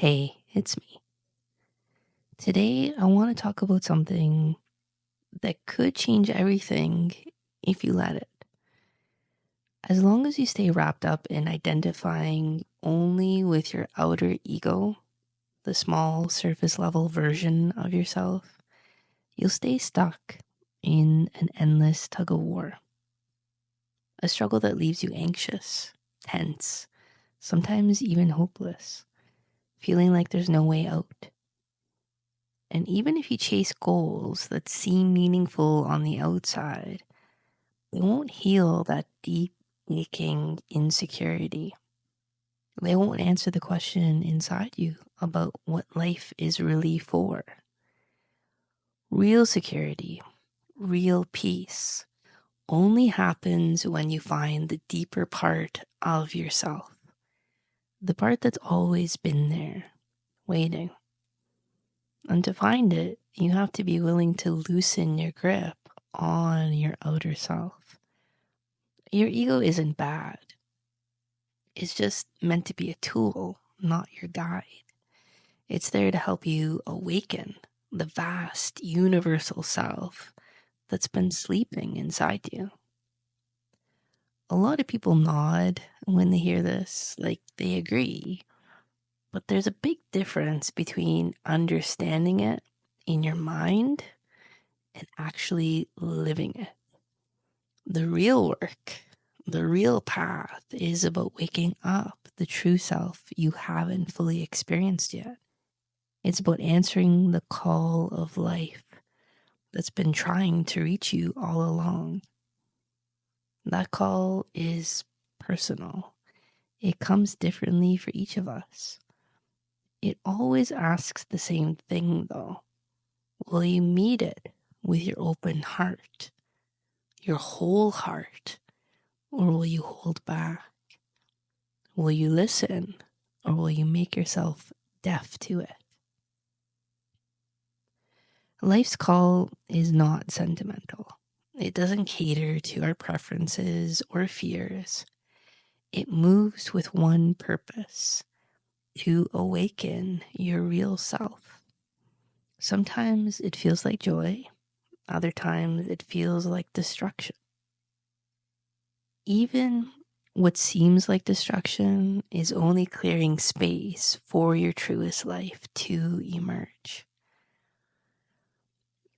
Hey, it's me. Today, I want to talk about something that could change everything if you let it. As long as you stay wrapped up in identifying only with your outer ego, the small surface level version of yourself, you'll stay stuck in an endless tug of war. A struggle that leaves you anxious, tense, sometimes even hopeless, feeling like there's no way out. And even if you chase goals that seem meaningful on the outside, they won't heal that deep, aching insecurity. They won't answer the question inside you about what life is really for. Real security, real peace, only happens when you find the deeper part of yourself. The part that's always been there, waiting. And to find it, you have to be willing to loosen your grip on your outer self. Your ego isn't bad. It's just meant to be a tool, not your guide. It's there to help you awaken the vast universal self that's been sleeping inside you. A lot of people nod when they hear this, like they agree. But there's a big difference between understanding it in your mind and actually living it. The real work, the real path is about waking up the true self you haven't fully experienced yet. It's about answering the call of life that's been trying to reach you all along. That call is personal. It comes differently for each of us. It always asks the same thing, though. Will you meet it with your open heart, your whole heart, or will you hold back? Will you listen, or will you make yourself deaf to it? Life's call is not sentimental. It doesn't cater to our preferences or fears. It moves with one purpose: to awaken your real self. Sometimes it feels like joy. Other times it feels like destruction. Even what seems like destruction is only clearing space for your truest life to emerge.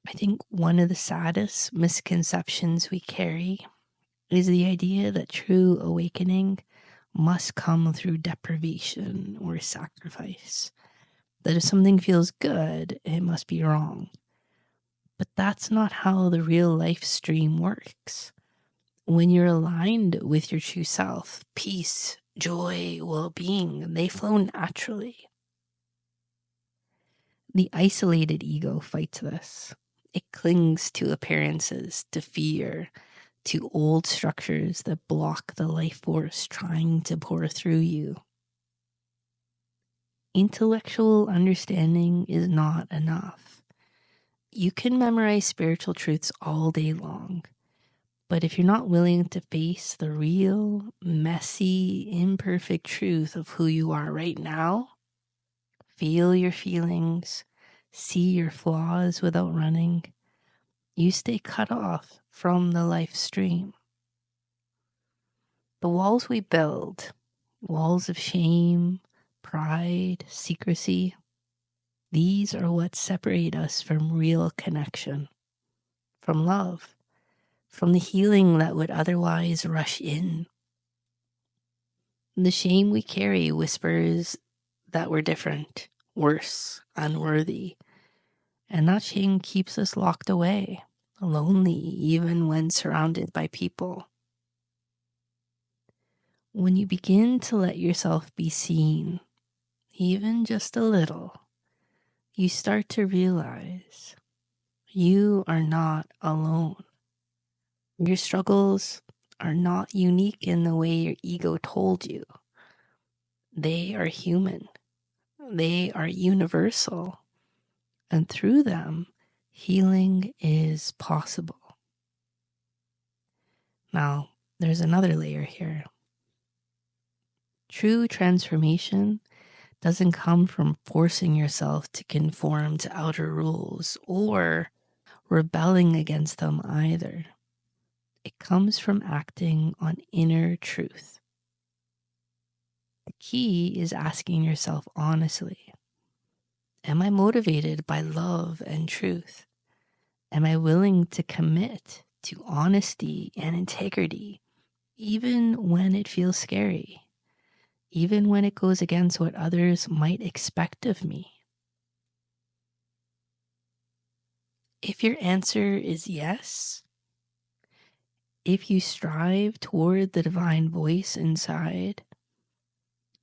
I think one of the saddest misconceptions we carry is the idea that true awakening must come through deprivation or sacrifice. That if something feels good, it must be wrong. But that's not how the real life stream works. When you're aligned with your true self, peace, joy, well-being, they flow naturally. The isolated ego fights this. It clings to appearances, to fear, to old structures that block the life force trying to pour through you. Intellectual understanding is not enough. You can memorize spiritual truths all day long, but if you're not willing to face the real, messy, imperfect truth of who you are right now, feel your feelings, see your flaws without running, you stay cut off from the life stream. The walls we build, walls of shame, pride, secrecy, these are what separate us from real connection, from love, from the healing that would otherwise rush in. The shame we carry whispers that we're different, worse, unworthy, and that shame keeps us locked away, lonely even when surrounded by people. When you begin to let yourself be seen, even just a little, you start to realize you are not alone. Your struggles are not unique in the way your ego told you. They are human. They are universal. And through them, healing is possible. Now, there's another layer here. True transformation doesn't come from forcing yourself to conform to outer rules or rebelling against them either. It comes from acting on inner truth. The key is asking yourself honestly, am I motivated by love and truth? Am I willing to commit to honesty and integrity, even when it feels scary, even when it goes against what others might expect of me? If your answer is yes, if you strive toward the divine voice inside,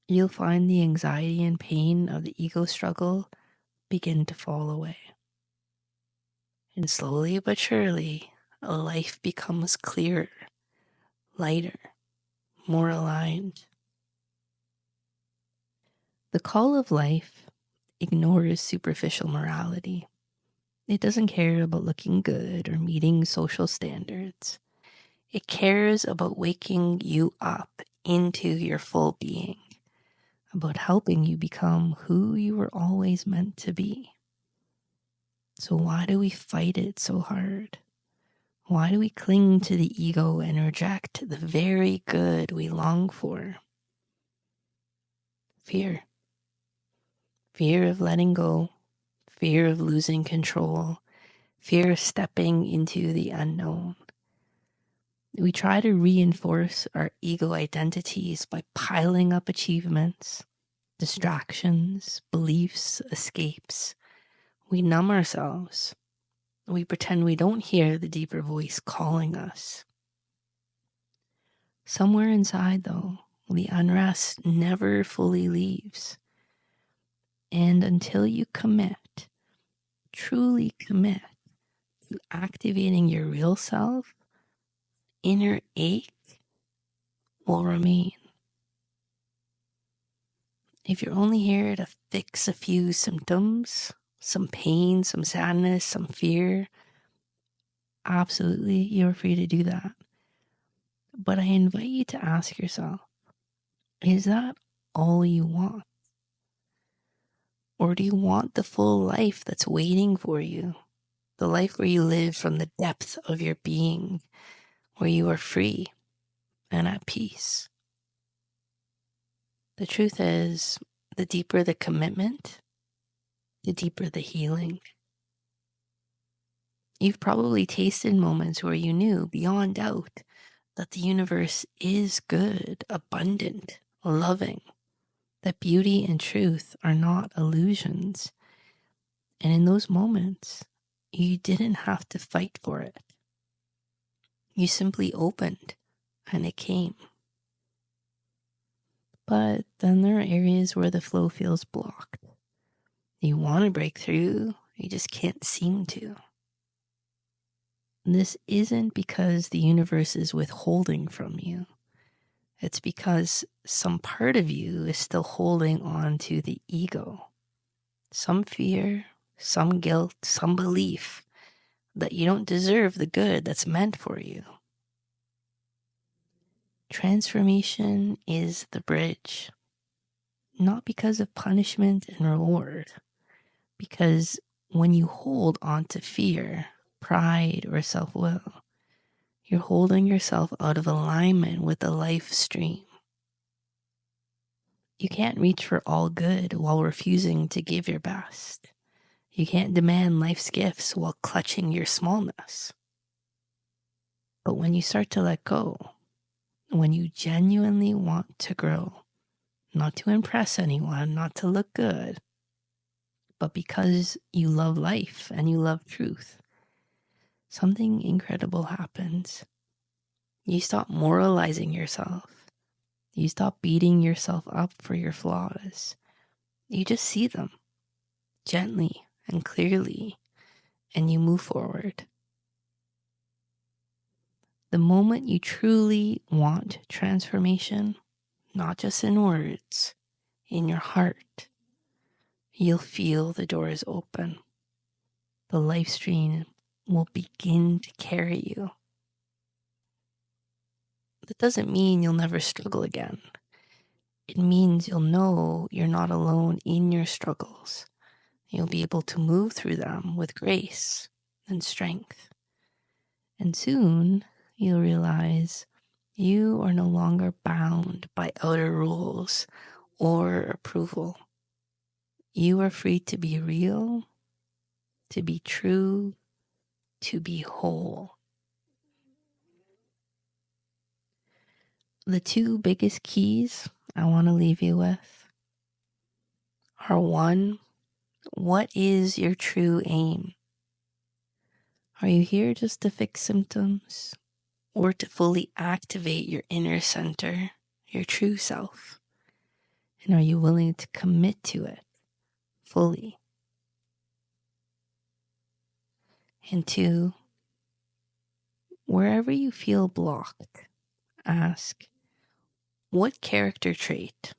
you'll find the anxiety and pain of the ego struggle begin to fall away. And slowly but surely, life becomes clearer, lighter, more aligned. The call of life ignores superficial morality. It doesn't care about looking good or meeting social standards. It cares about waking you up into your full being, about helping you become who you were always meant to be. So why do we fight it so hard? Why do we cling to the ego and reject the very good we long for? Fear. Fear of letting go, fear of losing control, fear of stepping into the unknown. We try to reinforce our ego identities by piling up achievements, distractions, beliefs, escapes. We numb ourselves. We pretend we don't hear the deeper voice calling us. Somewhere inside, though, the unrest never fully leaves. And until you commit, truly commit to activating your real self, inner ache will remain. If you're only here to fix a few symptoms, some pain, some sadness, some fear, absolutely, you're free to do that. But I invite you to ask yourself, is that all you want? Or do you want the full life that's waiting for you? The life where you live from the depth of your being, where you are free and at peace. The truth is, the deeper the commitment, the deeper the healing. You've probably tasted moments where you knew beyond doubt that the universe is good, abundant, loving, that beauty and truth are not illusions. And in those moments, you didn't have to fight for it. You simply opened and it came. But then there are areas where the flow feels blocked. You want to break through, you just can't seem to. This isn't because the universe is withholding from you. It's because some part of you is still holding on to the ego. Some fear, some guilt, some belief that you don't deserve the good that's meant for you. Transformation is the bridge. Not because of punishment and reward, because when you hold on to fear, pride, or self-will, you're holding yourself out of alignment with the life stream. You can't reach for all good while refusing to give your best. You can't demand life's gifts while clutching your smallness. But when you start to let go, when you genuinely want to grow, not to impress anyone, not to look good, but because you love life and you love truth, something incredible happens. You stop moralizing yourself. You stop beating yourself up for your flaws. You just see them gently and clearly, and you move forward. The moment you truly want transformation, not just in words, in your heart, you'll feel the doors open. The life stream will begin to carry you. That doesn't mean you'll never struggle again. it means you'll know you're not alone in your struggles. You'll be able to move through them with grace and strength. And soon you'll realize you are no longer bound by outer rules or approval. You are free to be real, to be true, to be whole. The two biggest keys I want to leave you with are: one, what is your true aim? Are you here just to fix symptoms or to fully activate your inner center, your true self? And are you willing to commit to it fully? And two, wherever you feel blocked, ask, what character trait,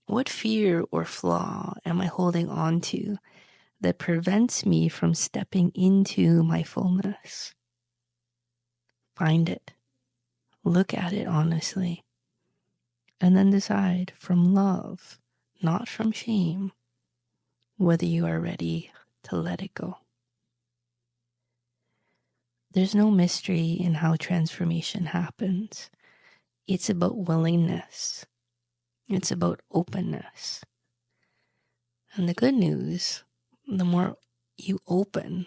what fear or flaw am I holding on to that prevents me from stepping into my fullness? Find it, look at it honestly, and then decide from love, not from shame, whether you are ready to let it go. There's no mystery in how transformation happens. It's about willingness. It's about openness. And the good news, the more you open,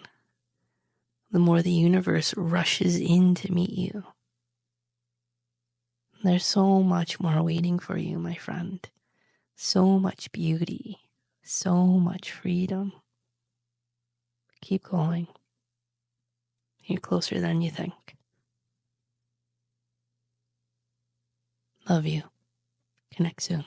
the more the universe rushes in to meet you. There's so much more waiting for you, my friend. So much beauty, so much freedom. Keep going. You're closer than you think. Love you. Connect soon.